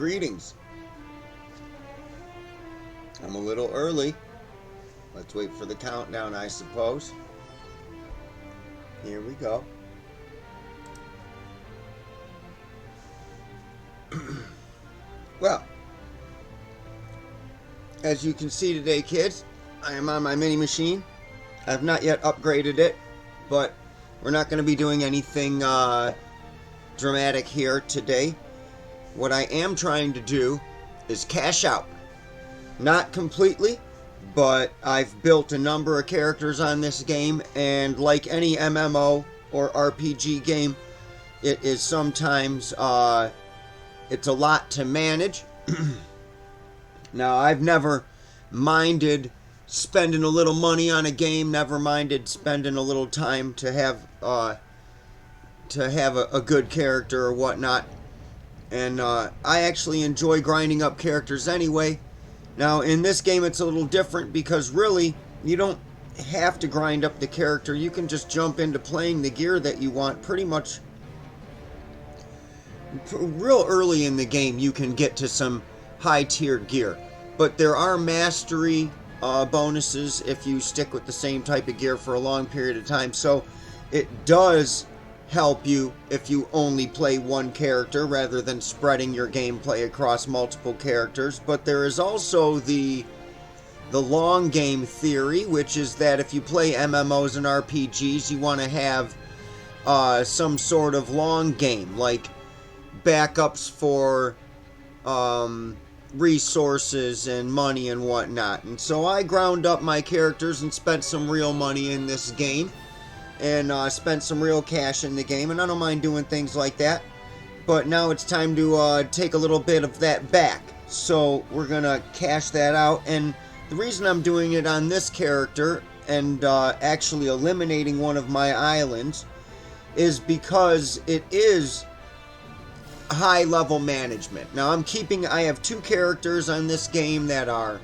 Greetings. I'm a little early. Let's wait for the countdown, I suppose. Here we go. Well, as you can see today, kids, I am on my mini machine. I have not yet upgraded it, but we're not going to be doing anything dramatic here today. What I am trying to do is cash out. Not completely, but I've built a number of characters on this game, and like any MMO or RPG game, it is sometimes it's a lot to manage. Now, I've never minded spending a little money on a game, never minded spending a little time to have a good character or whatnot. And I actually enjoy grinding up characters anyway. Now, in this game, it's a little different because really, you don't have to grind up the character. You can just jump into playing the gear that you want pretty much. Real early in the game, you can get to some high-tiered gear. But there are mastery bonuses if you stick with the same type of gear for a long period of time. So it does help you if you only play one character rather than spreading your gameplay across multiple characters. But there is also the long game theory, which is that if you play MMOs and RPGs, you want to have some sort of long game, like backups for resources and money and whatnot. And so I ground up my characters and spent some real money in this game, and spent some real cash in the game, and I don't mind doing things like that. But now it's time to take a little bit of that back. So we're gonna cash that out, and the reason I'm doing it on this character and actually eliminating one of my islands is because it is high level management. Now I have two characters on this game that are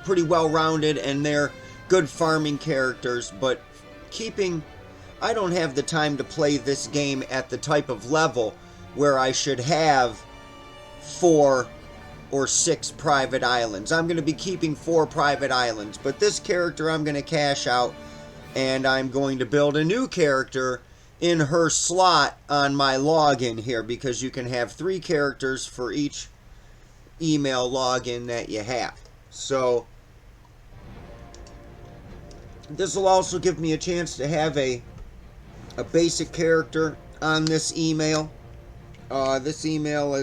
pretty well rounded, and they're good farming characters, but I don't have the time to play this game at the type of level where I should have 4 or 6 private islands. I'm going to be keeping 4 private islands, but this character I'm going to cash out, and I'm going to build a new character in her slot on my login here, because you can have 3 characters for each email login that you have. So this will also give me a chance to have a basic character on this email. This email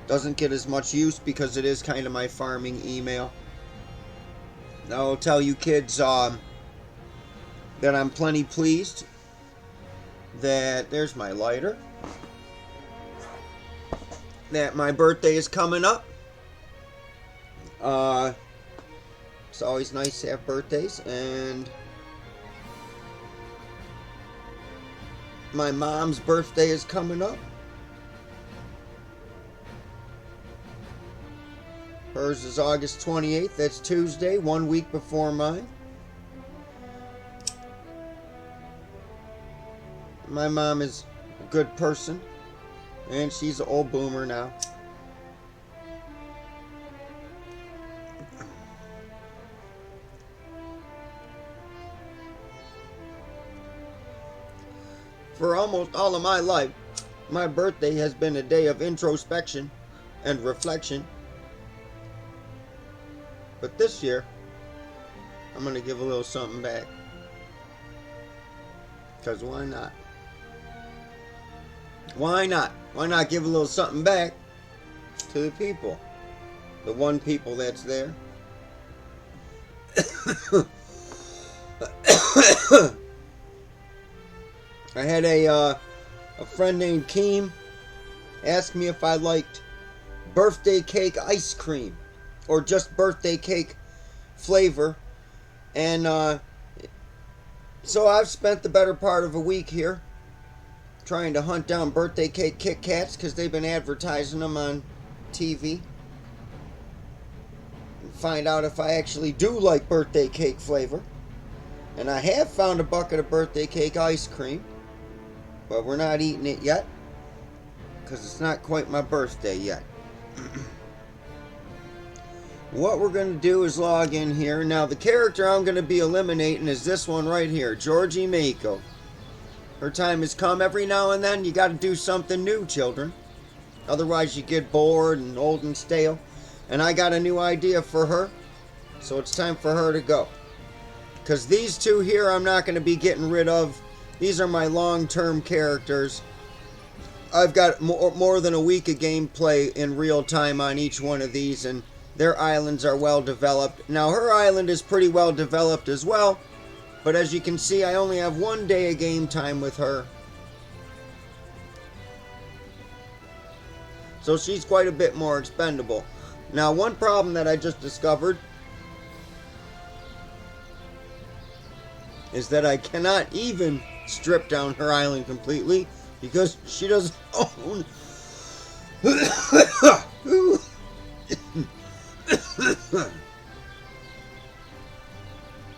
doesn't get as much use because it is kind of my farming email. I'll tell you kids that I'm plenty pleased that there's my lighter, that my birthday is coming up. It's always nice to have birthdays, and my mom's birthday is coming up. Hers is August 28th. That's Tuesday, 1 week before mine. My mom is a good person, and she's an old boomer now. For almost all of my life, my birthday has been a day of introspection and reflection. But this year, I'm going to give a little something back. Because why not? Why not? Why not give a little something back to the people? The one people that's there. I had a friend named Keem ask me if I liked birthday cake ice cream or just birthday cake flavor, and so I've spent the better part of a week here trying to hunt down birthday cake Kit Kats because they've been advertising them on TV, and find out if I actually do like birthday cake flavor. And I have found a bucket of birthday cake ice cream, but we're not eating it yet because it's not quite my birthday yet. What we're going to do is log in here. Now, the character I'm going to be eliminating is this one right here, Georgie Mako. Her time has come. Every now and then, you got to do something new, children. Otherwise, you get bored and old and stale. And I got a new idea for her, so it's time for her to go. Because these two here, I'm not going to be getting rid of. These are my long-term characters. I've got more than a week of gameplay in real time on each one of these, and their islands are well developed. Now, her island is pretty well developed as well, but as you can see, I only have 1 day of game time with her. So she's quite a bit more expendable. Now, one problem that I just discovered is that I cannot even strip down her island completely because she doesn't own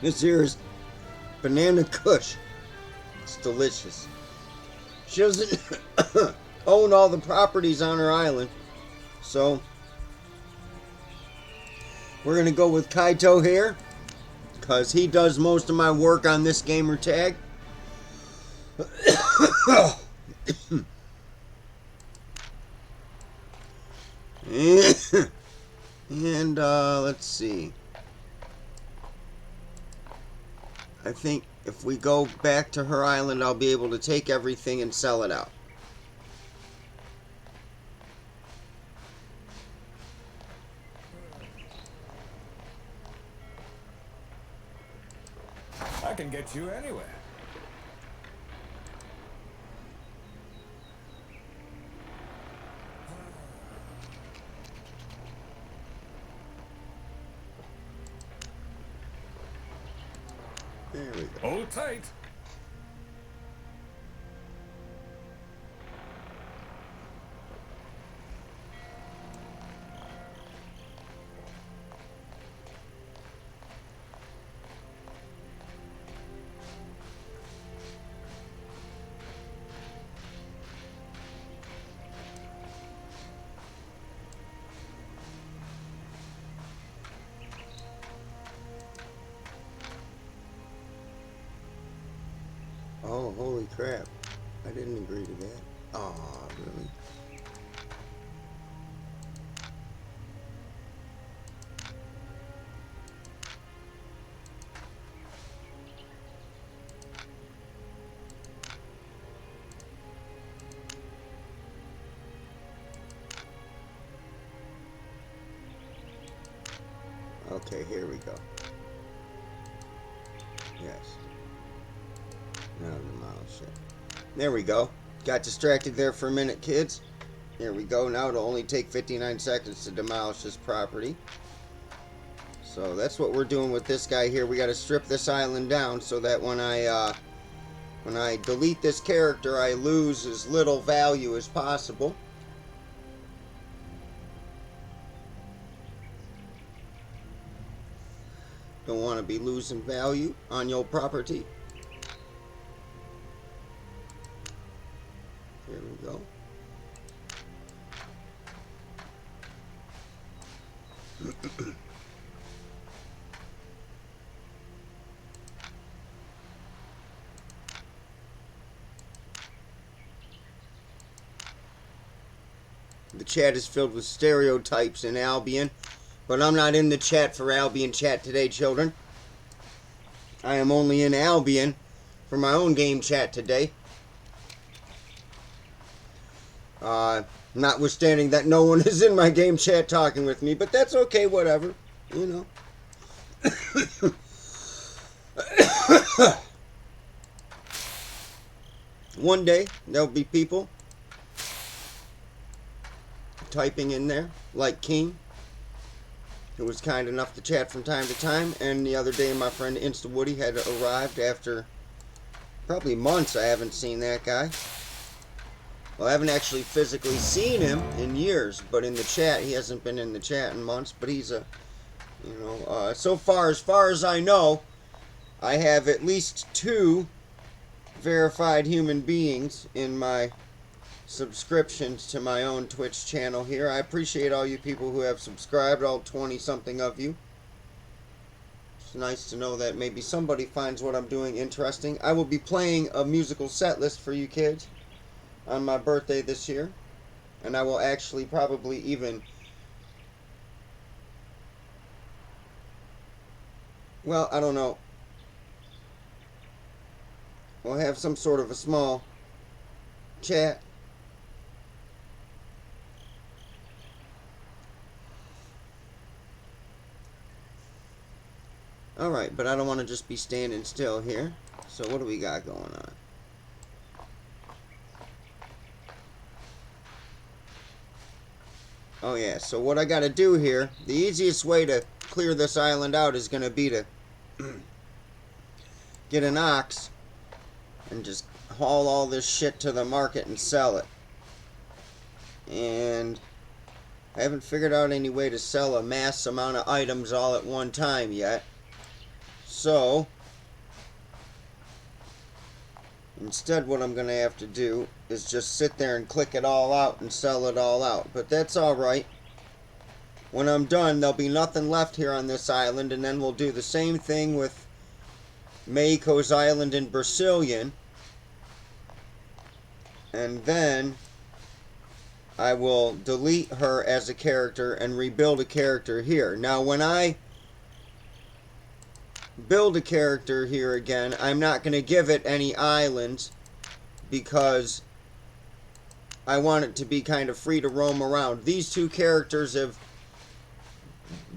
this here is Banana Kush. It's delicious. She doesn't own all the properties on her island, so we're gonna go with Kaito here because he does most of my work on this gamer tag. And let's see. I think if we go back to her island, I'll be able to take everything and sell it out. I can get you anywhere. There we go. Hold tight. Oh, holy crap. I didn't agree to that. Oh, really? Okay, here we go. Yes. Now demolish it. There we go. Got distracted there for a minute, kids. There we go. Now it'll only take 59 seconds to demolish this property. So that's what we're doing with this guy here. We got to strip this island down so that when I delete this character, I lose as little value as possible. Don't want to be losing value on your property. There we go. The chat is filled with stereotypes in Albion, but I'm not in the chat for Albion chat today, children. I am only in Albion for my own game chat today. Notwithstanding that no one is in my game chat talking with me, but that's okay, whatever, you know. One day, there'll be people typing in there, like King, who was kind enough to chat from time to time, and the other day my friend InstaWoody had arrived after probably months. I haven't seen that guy. Well, I haven't actually physically seen him in years, but in the chat, he hasn't been in the chat in months, but he's a, you know, so far as I know, I have at least 2 verified human beings in my subscriptions to my own Twitch channel here. I appreciate all you people who have subscribed, all 20 something of you. It's nice to know that maybe somebody finds what I'm doing interesting. I will be playing a musical set list for you kids on my birthday this year, and I will actually probably even, well, I don't know, we'll have some sort of a small chat. Alright, but I don't want to just be standing still here. So what do we got going on? Oh yeah, so what I got to do here, the easiest way to clear this island out is going to be to get an ox and just haul all this shit to the market and sell it. And I haven't figured out any way to sell a mass amount of items all at one time yet. So instead what I'm going to have to do is just sit there and click it all out and sell it all out. But that's alright. When I'm done, there'll be nothing left here on this island, and then we'll do the same thing with Meiko's Island in Brazilian. And then I will delete her as a character and rebuild a character here. Now when I build a character here again, I'm not going to give it any islands because I want it to be kind of free to roam around. These two characters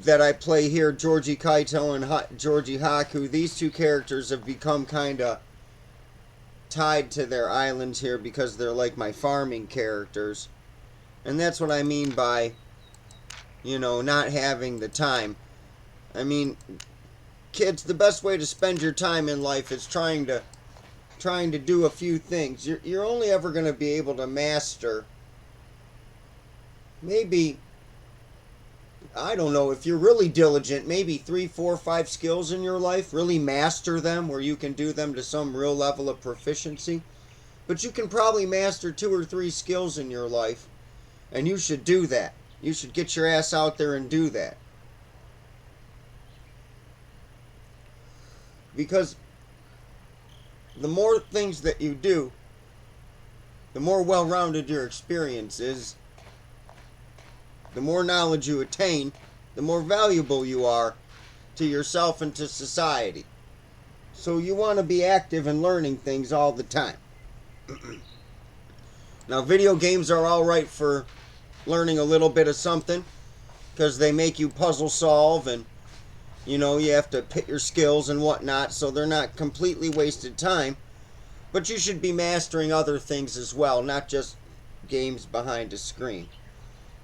that I play here, Georgie Kaito and Georgie Haku, these two characters have become kind of tied to their islands here because they're like my farming characters. And that's what I mean by, you know, not having the time. I mean, kids, the best way to spend your time in life is trying to do a few things. You're only ever going to be able to master maybe, I don't know, if you're really diligent, maybe 3, 4, 5 skills in your life. Really master them where you can do them to some real level of proficiency. But you can probably master 2 or 3 skills in your life, and you should do that. You should get your ass out there and do that. Because the more things that you do, the more well-rounded your experience is, the more knowledge you attain, the more valuable you are to yourself and to society. So you want to be active and learning things all the time. Now, video games are alright for learning a little bit of something, because they make you puzzle solve, and you know, you have to pit your skills and whatnot, so they're not completely wasted time. But you should be mastering other things as well, not just games behind a screen.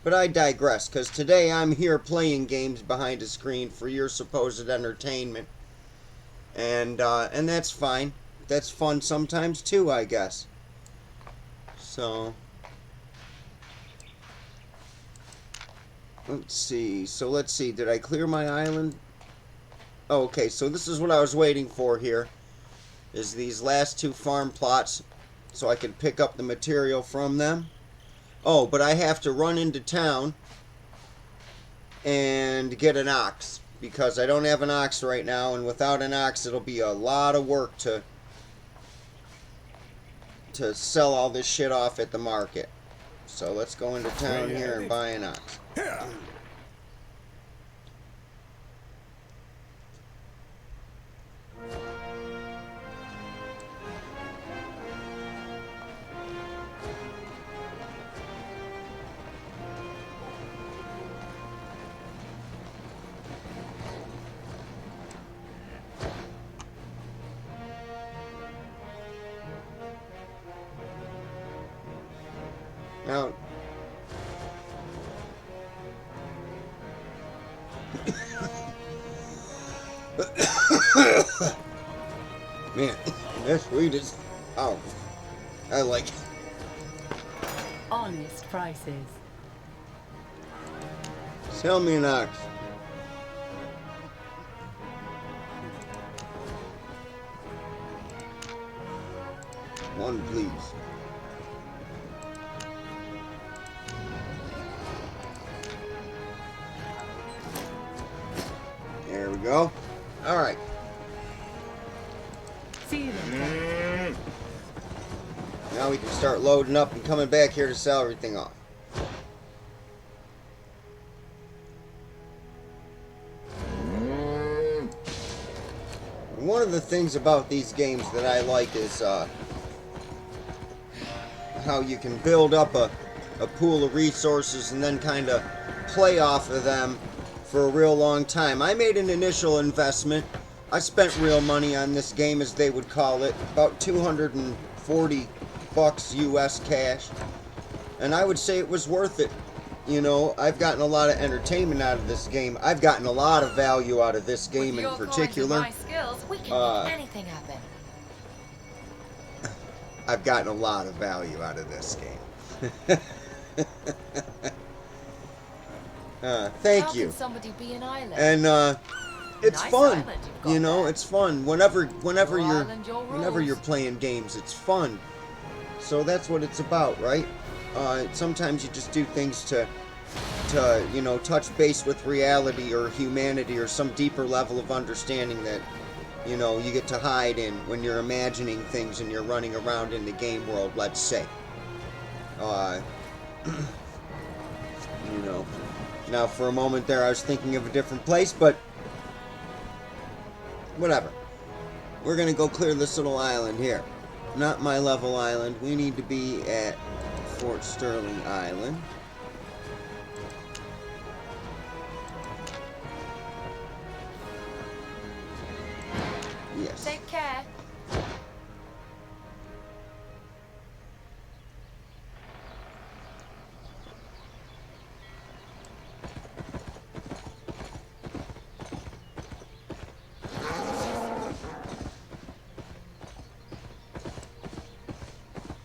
But I digress, because today I'm here playing games behind a screen for your supposed entertainment. And that's fine. That's fun sometimes too, I guess. So let's see. Did I clear my island? Oh, okay, so this is what I was waiting for here, is these last 2 farm plots, so I can pick up the material from them. Oh, but I have to run into town and get an ox, because I don't have an ox right now, and without an ox it'll be a lot of work to sell all this shit off at the market. So let's go into town here and buy an ox. Now, man, that's sweet as, oh, I like it. Honest prices. Sell me an ox. One, please. There we go. Alright. Now we can start loading up and coming back here to sell everything off. One of the things about these games that I like is how you can build up a pool of resources and then kind of play off of them for a real long time. I made an initial investment. I spent real money on this game, as they would call it, about $240 US cash, and I would say it was worth it. You know, I've gotten a lot of entertainment out of this game. I've gotten a lot of value out of this game in particular. My skills, we can make anything happen. I've gotten a lot of value out of this game. Thank How you. can somebody be an island? And it's Nice fun. island you've got You know, there. it's fun. Whenever Your you're island, your whenever rules. you're playing games, it's fun. So that's what it's about, right? Sometimes you just do things to you know, touch base with reality or humanity or some deeper level of understanding that, you know, you get to hide in when you're imagining things and you're running around in the game world, let's say. You know, now for a moment there I was thinking of a different place, but whatever. We're gonna go clear this little island here. Not my level island. We need to be at Fort Sterling Island. Yes. Take care.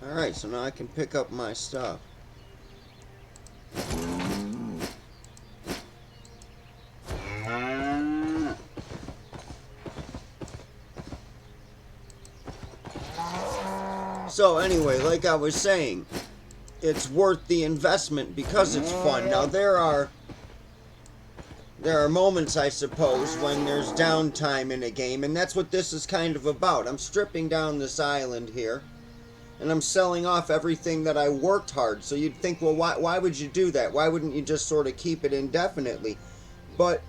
Alright, so now I can pick up my stuff. So anyway, like I was saying, it's worth the investment because it's fun. Now there are moments, I suppose, when there's downtime in a game, and that's what this is kind of about. I'm stripping down this island here, and I'm selling off everything that I worked hard. So you'd think, well, why would you do that? Why wouldn't you just sort of keep it indefinitely? But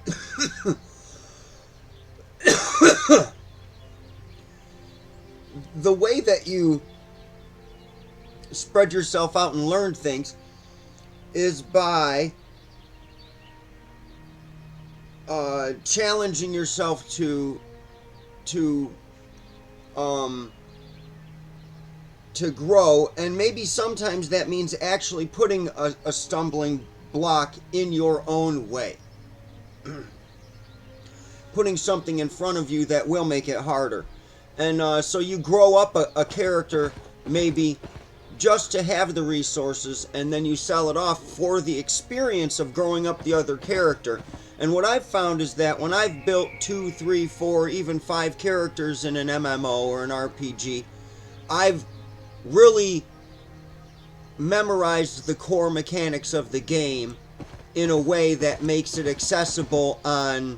the way that you spread yourself out and learn things is by challenging yourself to grow, and maybe sometimes that means actually putting a stumbling block in your own way. Putting something in front of you that will make it harder. And so you grow up a character maybe just to have the resources, and then you sell it off for the experience of growing up the other character. And what I've found is that when I've built 2, 3, 4, even 5 characters in an MMO or an RPG, I've really memorized the core mechanics of the game in a way that makes it accessible on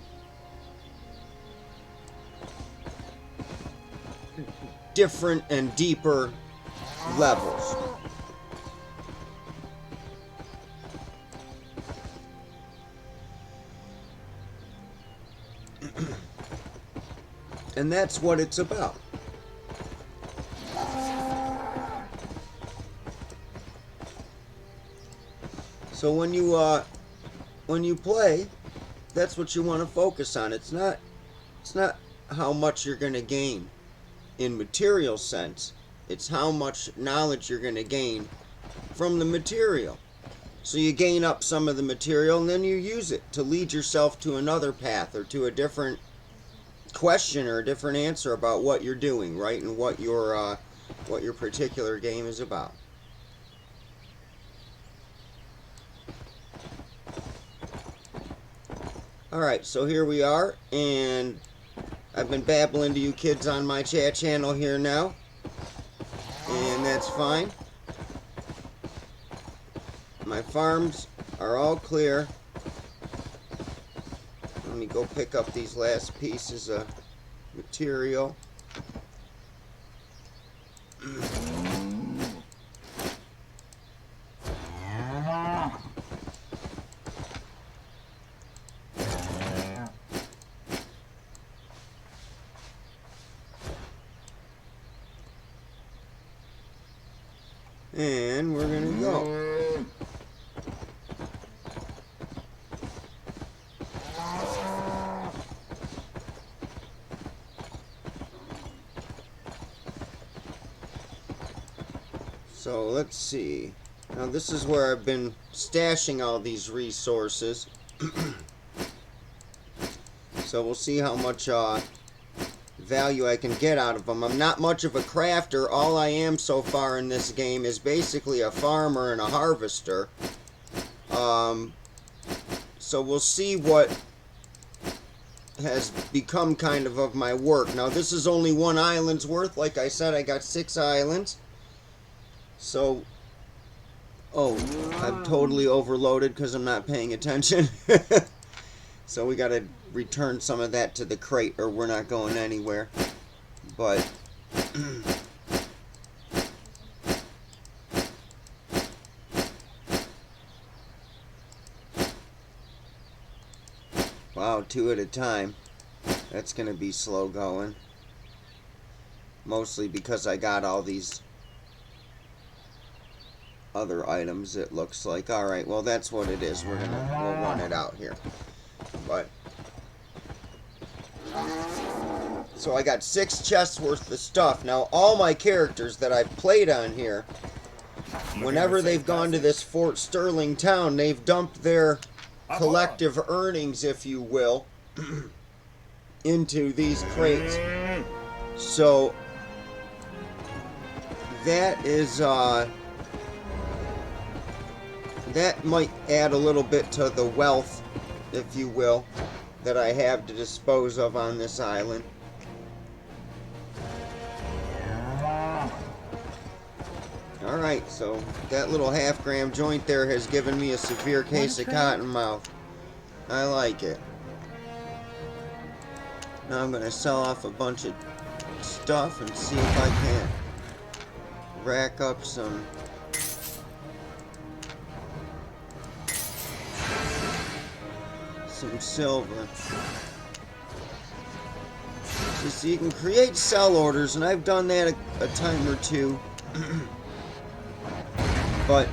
different and deeper levels. And that's what it's about. So when you play, that's what you want to focus on. It's not how much you're going to gain in material sense. It's how much knowledge you're going to gain from the material. So you gain up some of the material and then you use it to lead yourself to another path or to a different question or a different answer about what you're doing, right? And what your particular game is about. Alright, so here we are, and I've been babbling to you kids on my chat channel here now. that's fine. My farms are all clear. Let me go pick up these last pieces of material. And we're gonna go. So let's see. Now this is where I've been stashing all these resources. So we'll see how much value I can get out of them. I'm not much of a crafter. All I am so far in this game is basically a farmer and a harvester. So we'll see what has become kind of my work. Now this is only one island's worth. Like I said, I got 6 islands. So, oh, I'm totally overloaded because I'm not paying attention. So we gotta return some of that to the crate or we're not going anywhere. But wow, 2 at a time. That's gonna be slow going. Mostly because I got all these other items, it looks like. Alright, well that's what it is. We'll run it out here. But so I got 6 chests worth of stuff. Now all my characters that I've played on here, whenever they've gone to this Fort Sterling town, they've dumped their collective earnings, if you will, into these crates. So that is that might add a little bit to the wealth, if you will, that I have to dispose of on this island. Alright, so that little half-gram joint there has given me a severe case of cotton mouth. I like it. Now I'm going to sell off a bunch of stuff and see if I can rack up some silver. So you can create sell orders, and I've done that a time or two. But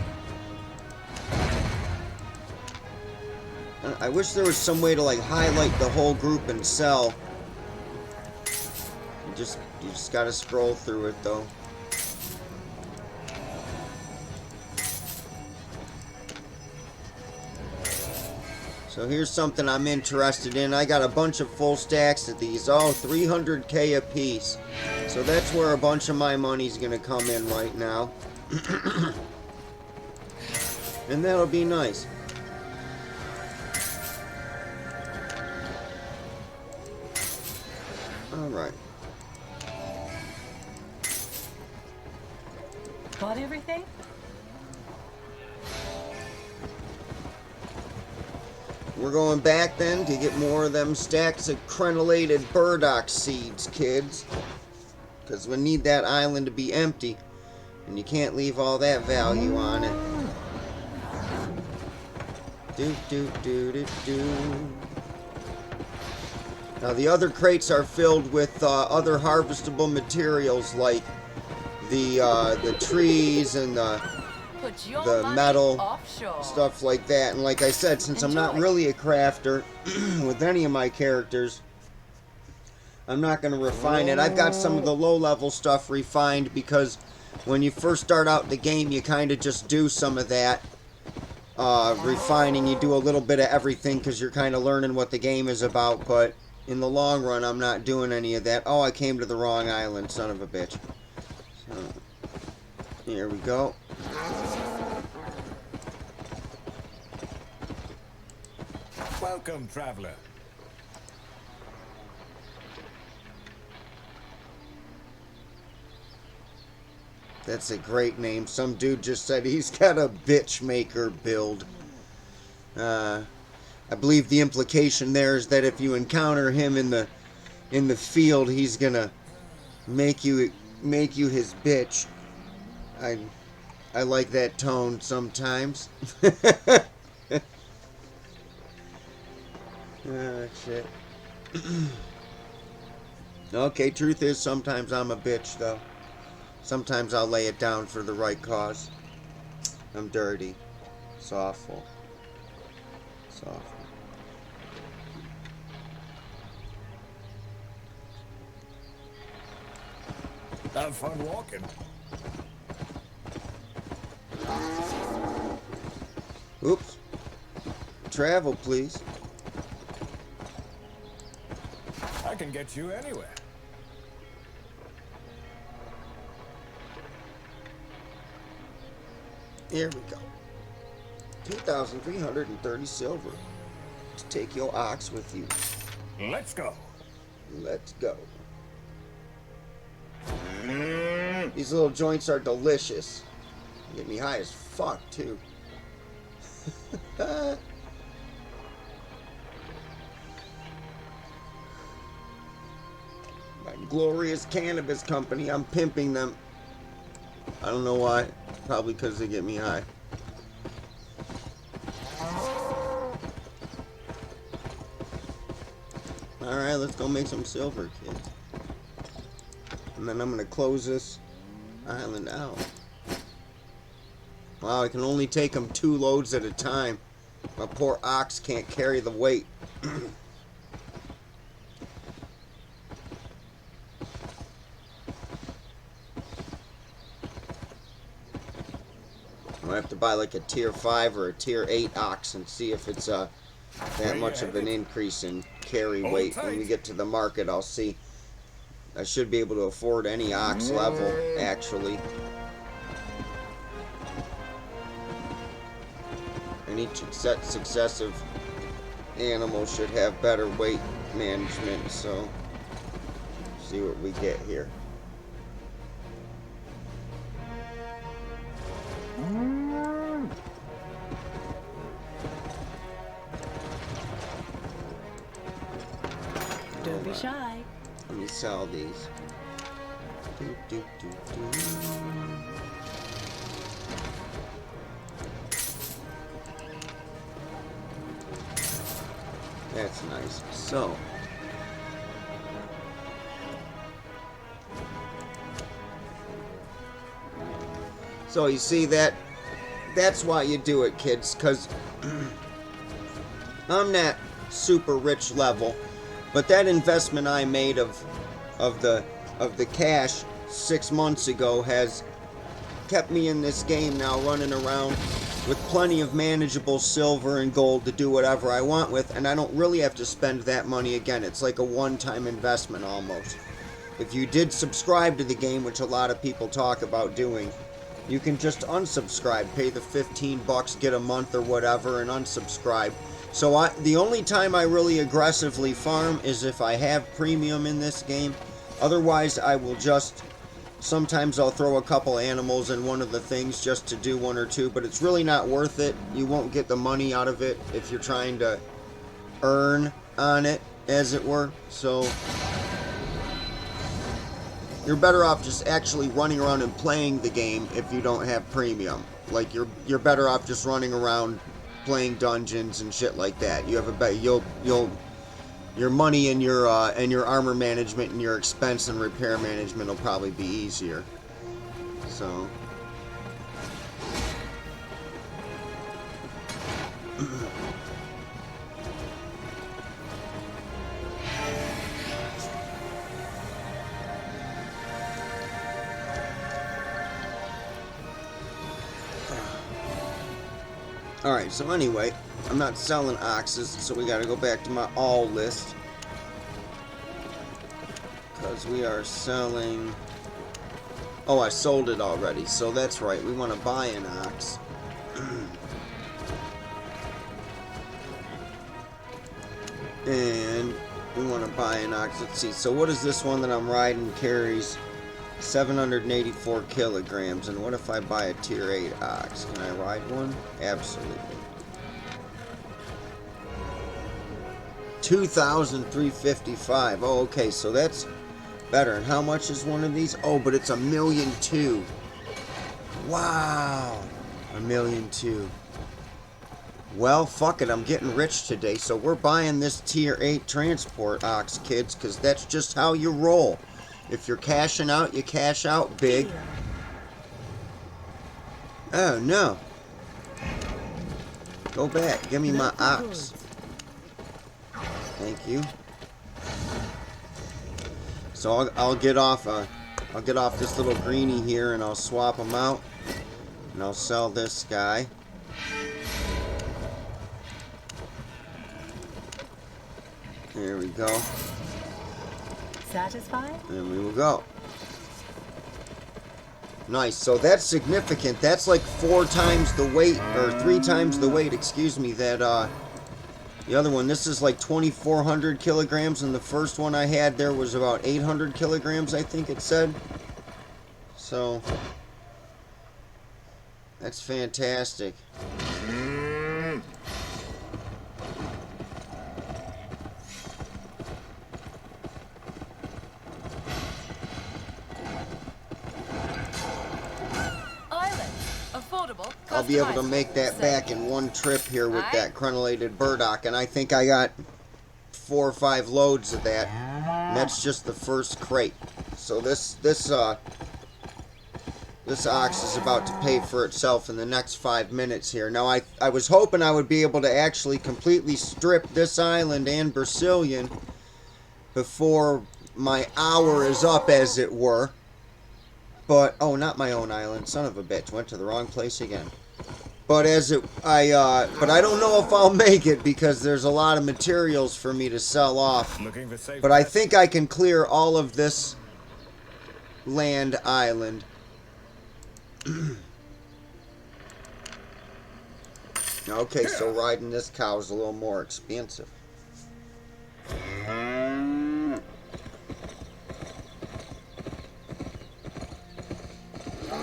I wish there was some way to like highlight the whole group and sell. You just gotta scroll through it though. So here's something I'm interested in. I got a bunch of full stacks of these. Oh, 300k a piece. So that's where a bunch of my money's gonna come in right now. And that'll be nice. Alright. Got everything? We're going back then to get more of them stacks of crenellated burdock seeds, kids. Because we need that island to be empty. And you can't leave all that value on it. Now the other crates are filled with other harvestable materials like the trees and the metal, stuff like that. And like I said, since I'm not really a crafter with any of my characters, I'm not going to refine it. I've got some of the low-level stuff refined because when you first start out the game, you kind of just do some of that refining. You do a little bit of everything because you're kind of learning what the game is about, but in the long run, I'm not doing any of that. Oh, I came to the wrong island, son of a bitch. So, here we go. Welcome, traveler. That's a great name. Some dude just said he's got a bitch maker build. I believe the implication there is that if you encounter him in the field, he's gonna make you his bitch. I like that tone sometimes. Shit. Okay, truth is sometimes I'm a bitch though. Sometimes I'll lay it down for the right cause. I'm dirty. Softful. Have fun walking. Oops. Travel, please. I can get you anywhere. Here we go. 2,330 silver. To take your ox with you. Let's go. Let's go. These little joints are delicious. Get me high as fuck, too. My glorious cannabis company. I'm pimping them. I don't know why. Probably because they get me high. Alright, let's go make some silver, kids. And then I'm going to close this island out. Wow, I can only take them 2 loads at a time. My poor ox can't carry the weight. I have to buy like a tier 5 or a tier 8 ox and see if it's that much of an increase in carry weight. When we get to the market, I'll see. I should be able to afford any ox level, actually. And each successive animal should have better weight management, so see what we get here. Don't be shy. Let me sell these. Do. That's nice. So you see that's why you do it, kids, because I'm not super rich level, but that investment I made of the cash 6 months ago has kept me in this game now, running around with plenty of manageable silver and gold to do whatever I want with, and I don't really have to spend that money again. It's like a one-time investment almost. If you did subscribe to the game, which a lot of people talk about doing, you can just unsubscribe, pay the $15, get a month or whatever, and unsubscribe. So the only time I really aggressively farm is if I have premium in this game. Otherwise, I will just... Sometimes I'll throw a couple animals in one of the things just to do 1 or 2, but it's really not worth it. You won't get the money out of it if you're trying to earn on it, as it were. So you're better off just actually running around and playing the game if you don't have premium. Like you're better off just running around playing dungeons and shit like that. You have a better your money and your armor management and your expense and repair management will probably be easier. So alright, so anyway, I'm not selling oxes, so we gotta go back to my all list. Because we are selling... Oh, I sold it already, so that's right, we want to buy an ox. And we want to buy an ox. Let's see, so what is this one that I'm riding carries? 784 kilograms. And what if I buy a tier 8 ox? Can I ride one? Absolutely. 2,355. Oh, okay, so that's better. And how much is one of these? Oh, but it's 1,000,002. Wow. 1,000,002. Well, fuck it. I'm getting rich today, so we're buying this tier 8 transport ox, kids, because that's just how you roll. If you're cashing out, you cash out big. Oh, no. Go back. Give me my ox. Thank you. So I'll get off this little greenie here, and I'll swap them out, and I'll sell this guy. There we go. Satisfied? And we will go. Nice. So that's significant. That's like 4 times the weight, or 3 times the weight, excuse me, that the other one. This is like 2,400 kilograms, and the first one I had there was about 800 kilograms, I think it said. So that's fantastic. I'll be able to make that back in one trip here with that crenellated burdock, and I think I got 4 or 5 loads of that, and that's just the first crate. So this ox is about to pay for itself in the next 5 minutes here. Now I was hoping I would be able to actually completely strip this island and Brazilian before my hour is up, as it were. But, oh, not my own island. Son of a bitch. Went to the wrong place again. But but I don't know if I'll make it because there's a lot of materials for me to sell off. But I think I can clear all of this land island. Okay, so riding this cow is a little more expensive.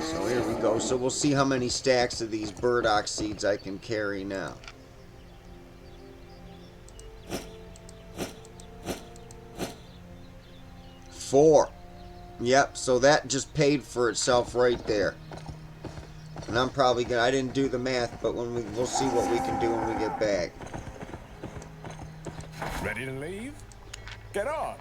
So here we go. So we'll see how many stacks of these burdock seeds I can carry now. 4. Yep, so that just paid for itself right there. And I'm probably gonna, I didn't do the math, but we'll see what we can do when we get back. Ready to leave? Get on.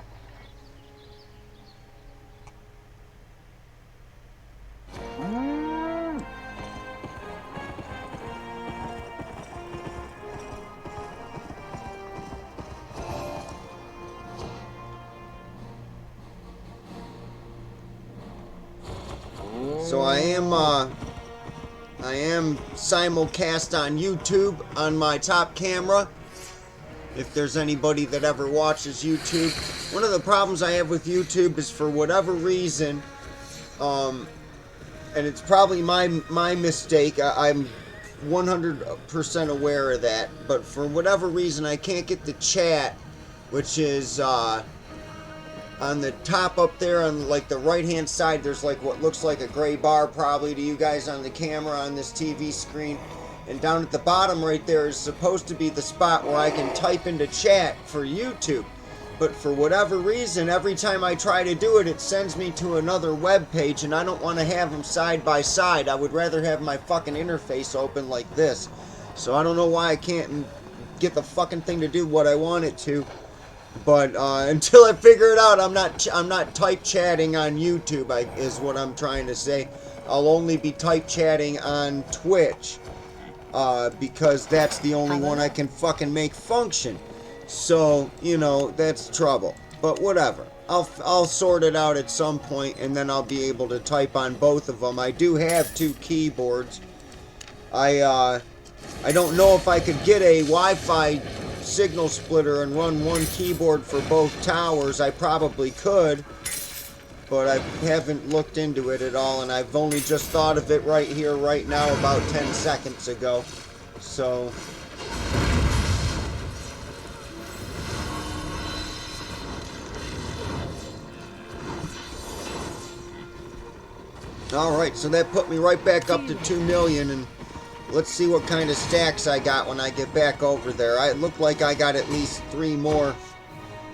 So I am simulcast on YouTube on my top camera. If there's anybody that ever watches YouTube, one of the problems I have with YouTube is, for whatever reason, and it's probably my mistake. I'm 100% aware of that, but for whatever reason I can't get the chat, which is on the top up there on like the right hand side. There's like what looks like a gray bar probably to you guys on the camera on this TV screen, and down at the bottom right there is supposed to be the spot where I can type into chat for YouTube. But for whatever reason, every time I try to do it, it sends me to another web page, and I don't want to have them side by side. I would rather have my fucking interface open like this. So I don't know why I can't get the fucking thing to do what I want it to. But until I figure it out, I'm not type chatting on YouTube, is what I'm trying to say. I'll only be type chatting on Twitch, because that's the only one I can fucking make function. So, you know, that's trouble. But whatever. I'll sort it out at some point, and then I'll be able to type on both of them. I do have 2 keyboards. I don't know if I could get a Wi-Fi signal splitter and run one keyboard for both towers. I probably could, but I haven't looked into it at all, and I've only just thought of it right here, right now, about 10 seconds ago. So Alright, so that put me right back up to 2 million, and let's see what kind of stacks I got when I get back over there. It looked like I got at least 3 more.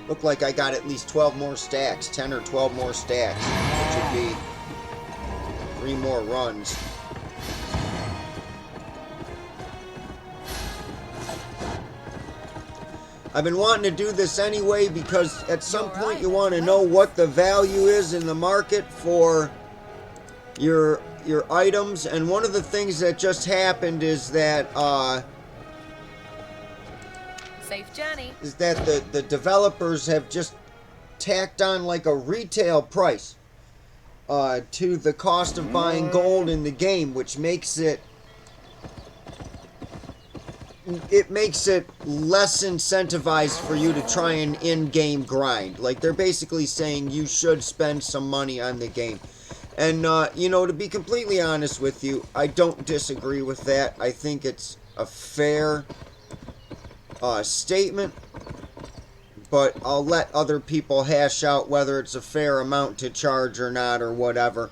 Looked like I got at least 12 more stacks, 10 or 12 more stacks, which would be 3 more runs. I've been wanting to do this anyway because at some point you want to know what the value is in the market for your items, and one of the things that just happened is that Safe journey. the developers have just tacked on like a retail price to the cost of buying gold in the game, which makes it less incentivized for you to try an in-game grind. Like, they're basically saying you should spend some money on the game. And, you know, to be completely honest with you, I don't disagree with that. I think it's a fair statement, but I'll let other people hash out whether it's a fair amount to charge or not or whatever.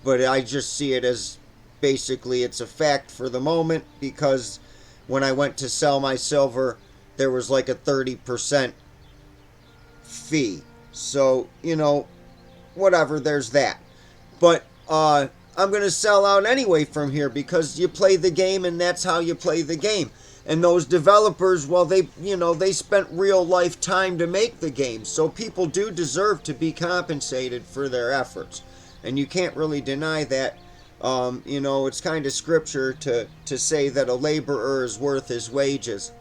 But I just see it as basically it's a fact for the moment, because when I went to sell my silver, there was like a 30% fee. So, you know, whatever, there's that. But I'm going to sell out anyway from here, because you play the game and that's how you play the game. And those developers, well, they spent real life time to make the game. So people do deserve to be compensated for their efforts. And you can't really deny that. You know, it's kind of scripture to say that a laborer is worth his wages.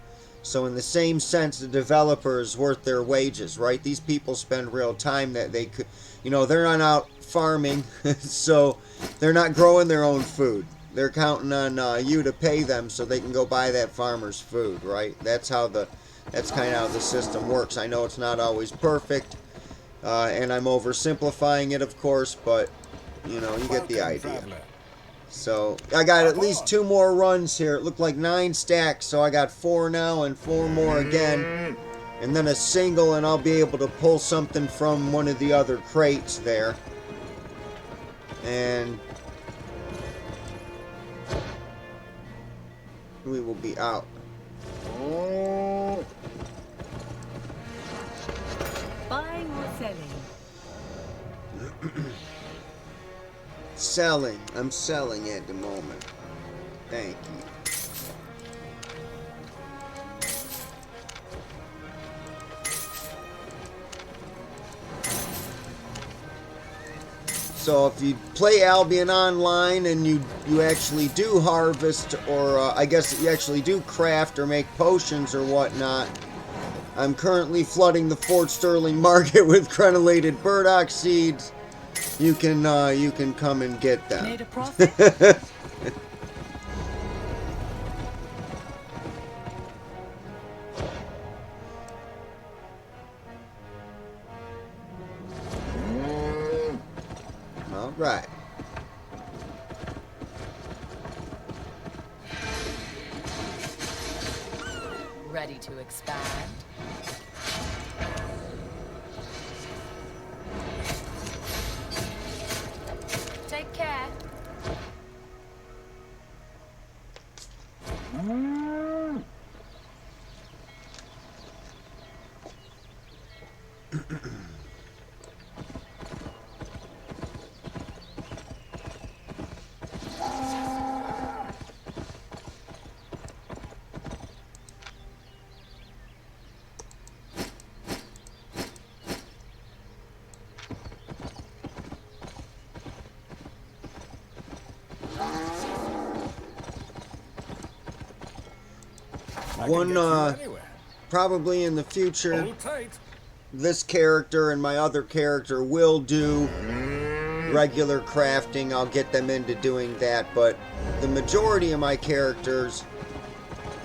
So in the same sense, the developer is worth their wages, right? These people spend real time that they could, you know, they're not out farming, so they're not growing their own food. They're counting on you to pay them so they can go buy that farmer's food, right? That's kind of how the system works. I know it's not always perfect, and I'm oversimplifying it, of course, but you know, you get the idea. So I got at least 2 more runs here. It looked like 9 stacks, so I got 4 now and 4 more again, and then a single, and I'll be able to pull something from one of the other crates there. And we will be out. Buying or selling? Selling. I'm selling at the moment. Thank you. So if you play Albion Online and you actually do harvest, or I guess you actually do craft or make potions or whatnot, I'm currently flooding the Fort Sterling market with crenellated burdock seeds. You can come and get them. Made a profit? All right. Ready to expand. Take care. Probably in the future, Hold tight. this character and my other character will do regular crafting. I'll get them into doing that, but the majority of my characters,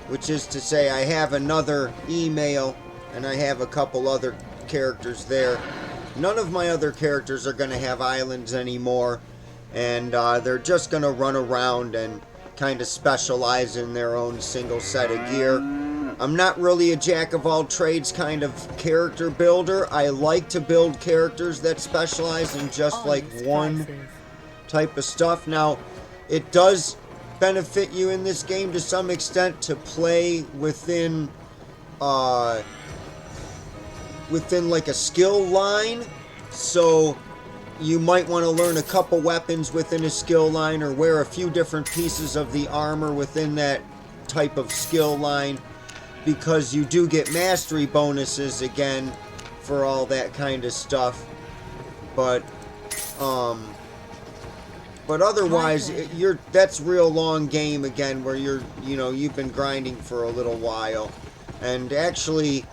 which is to say I have another email and I have a couple other characters there, none of my other characters are going to have islands anymore, and they're just going to run around and kind of specialize in their own single set of gear. I'm not really a jack-of-all-trades kind of character builder. I like to build characters that specialize in just like one type of stuff. Now, it does benefit you in this game to some extent to play within like a skill line. So you might want to learn a couple weapons within a skill line, or wear a few different pieces of the armor within that type of skill line, because you do get mastery bonuses again for all that kind of stuff. But otherwise, that's real long game again, where you've been grinding for a little while, and actually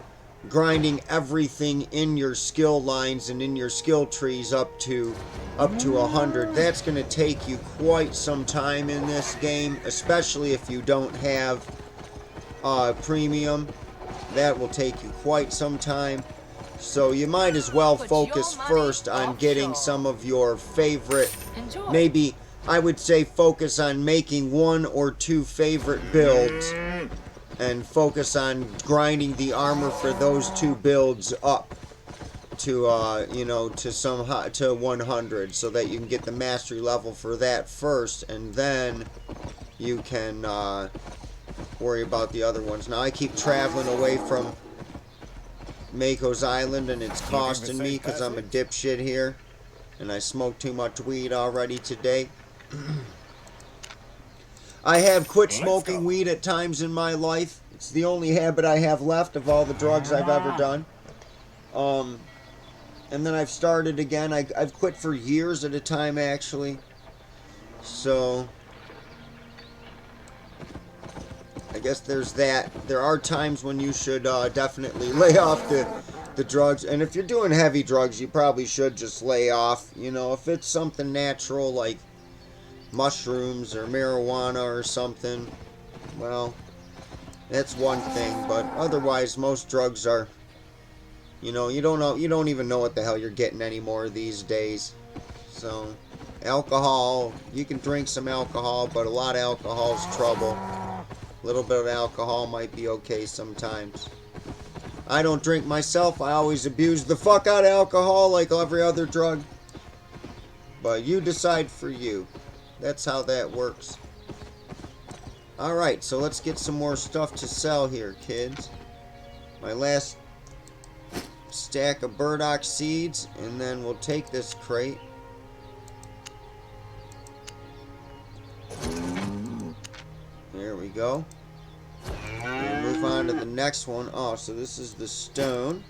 grinding everything in your skill lines and in your skill trees up to 100. That's going to take you quite some time in this game, especially if you don't have premium. That will take you quite some time. So you might as well focus first on getting some of your favorite, maybe I would say focus on making 1 or 2 favorite builds, and focus on grinding the armor for those 2 builds up to to 100, so that you can get the mastery level for that first, and then you can worry about the other ones. Now I keep traveling away from Mako's Island, and it's costing me because I'm a dipshit here and I smoked too much weed already today. I have quit smoking weed at times in my life. It's the only habit I have left of all the drugs I've ever done. And then I've started again. I've quit for years at a time, actually. So I guess there's that. There are times when you should definitely lay off the drugs. And if you're doing heavy drugs, you probably should just lay off. You know, if it's something natural like mushrooms or marijuana or something, well, that's one thing. But otherwise, most drugs are, you don't even know what the hell you're getting anymore these days. So alcohol, you can drink some alcohol, but a lot of alcohol is trouble. A little bit of alcohol might be okay sometimes. I don't drink myself. I always abuse the fuck out of alcohol like every other drug. But you decide for you. That's how that works. Alright, so let's get some more stuff to sell here, kids. My last stack of burdock seeds, and then we'll take this crate. There we go. And move on to the next one. Oh, so this is the stone.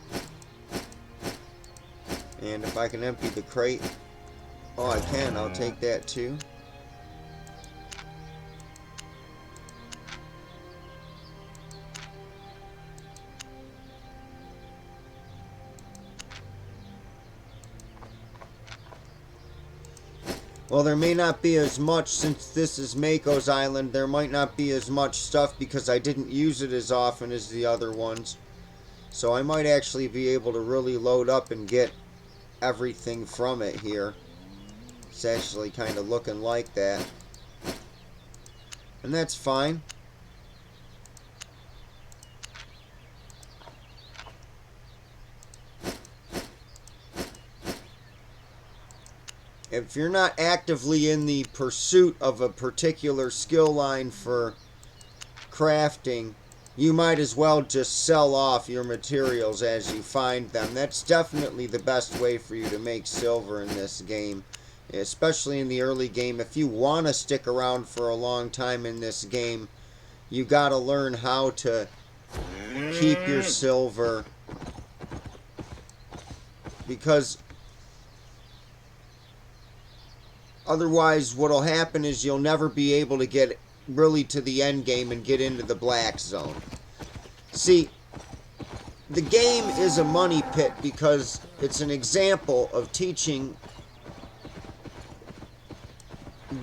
And if I can empty the crate. Oh, I can. I'll take that too. Well, there may not be as much, since this is Mako's Island, there might not be as much stuff because I didn't use it as often as the other ones. So I might actually be able to really load up and get everything from it here. It's actually kind of looking like that. And that's fine. If you're not actively in the pursuit of a particular skill line for crafting, you might as well just sell off your materials as you find them. That's definitely the best way for you to make silver in this game, especially in the early game. If you want to stick around for a long time in this game, you got to learn how to keep your silver, because otherwise, what'll happen is you'll never be able to get really to the end game and get into the black zone. See, the game is a money pit because it's an example of teaching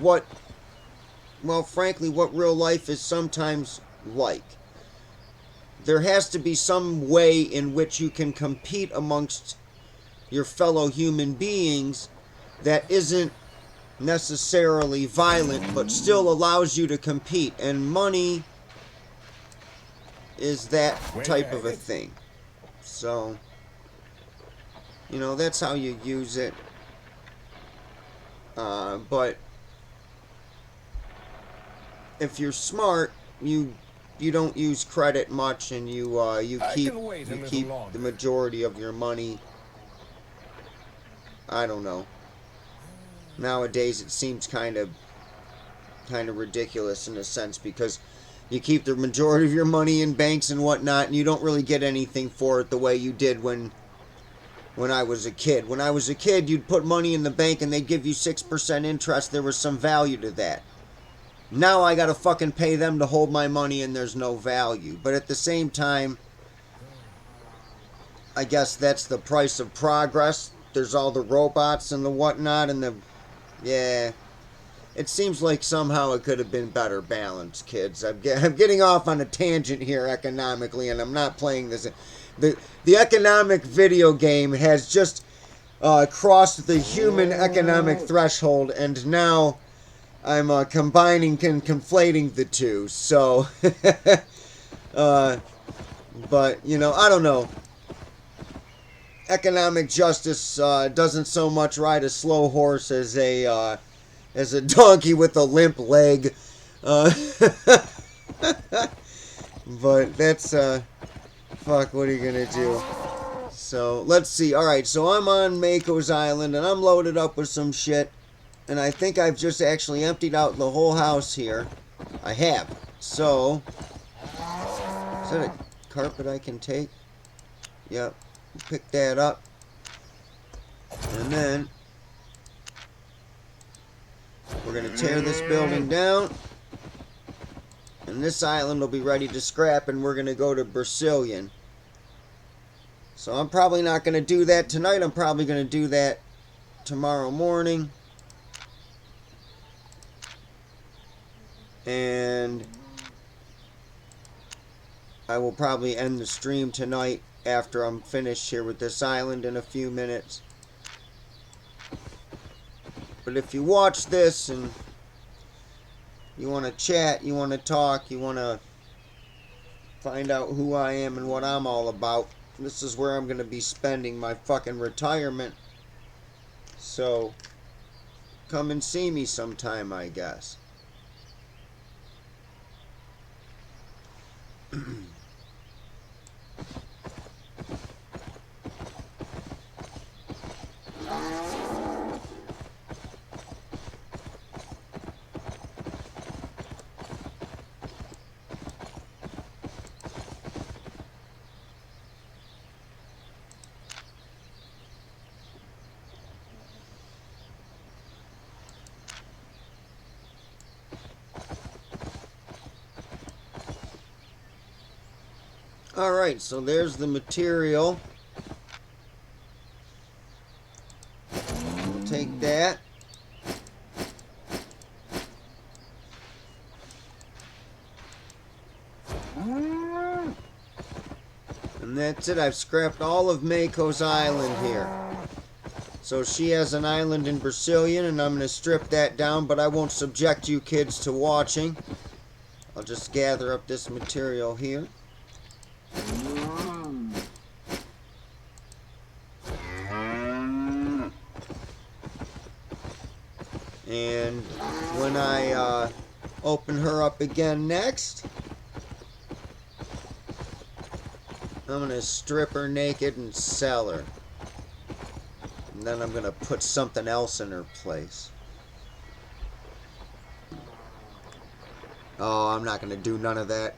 what, well, frankly, what real life is sometimes like. There has to be some way in which you can compete amongst your fellow human beings that isn't necessarily violent, but still allows you to compete, and money is that type of a thing. So, that's how you use it. But if you're smart, you don't use credit much, and you I keep can wait a little the longer. majority of your money. I don't know. Nowadays it seems kind of ridiculous in a sense, because you keep the majority of your money in banks and whatnot, and you don't really get anything for it the way you did when I was a kid. When I was a kid, you'd put money in the bank and they'd give you 6% interest. There was some value to that. Now I gotta fucking pay them to hold my money, and there's no value. But at the same time, I guess that's the price of progress. There's all the robots and the whatnot, and the... Yeah. It seems like somehow it could have been better balanced, kids. I'm getting off on a tangent here economically, and I'm not playing this. The economic video game has just crossed the human economic threshold, and now I'm combining and conflating the two. So, but, you know, I don't know. Economic justice doesn't so much ride a slow horse as a donkey with a limp leg. But that's, fuck, what are you gonna do? So, let's see. Alright, so I'm on Mako's Island, and I'm loaded up with some shit. And I think I've just actually emptied out the whole house here. I have. So, is that a carpet I can take? Yep. Pick that up. And then we're going to tear this building down. And this island will be ready to scrap, and we're going to go to Brazilian. So I'm probably not going to do that tonight. I'm probably going to do that tomorrow morning. And I will probably end the stream tonight after I'm finished here with this island in a few minutes. But if you watch this and you want to chat, you want to talk, you want to find out who I am and what I'm all about, this is where I'm going to be spending my fucking retirement. So, come and see me sometime, I guess. Alright, so there's the material. We'll take that. And that's it. I've scrapped all of Mako's island here. So she has an island in Brazilian, and I'm going to strip that down, but I won't subject you kids to watching. I'll just gather up this material here. And when I open her up again next, I'm going to strip her naked and sell her. And then I'm going to put something else in her place. Oh, I'm not going to do none of that.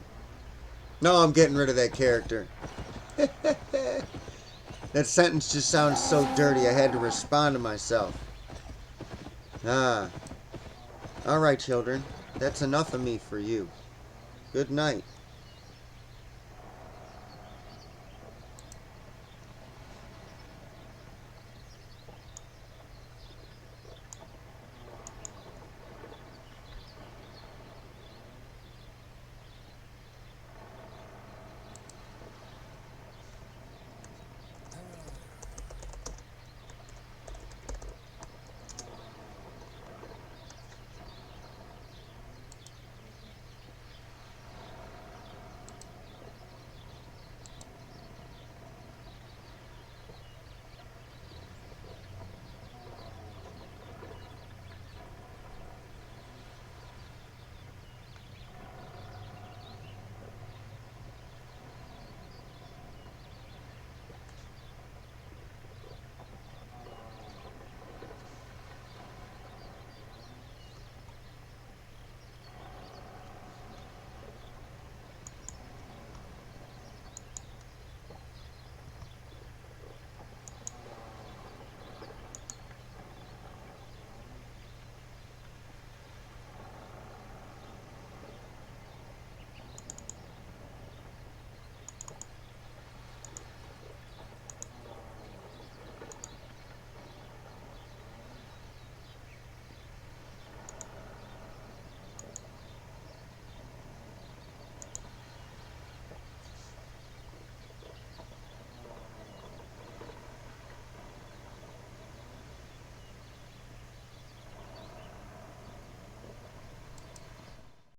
No, I'm getting rid of that character. That sentence just sounds so dirty, I had to respond to myself. Alright, children. That's enough of me for you. Good night.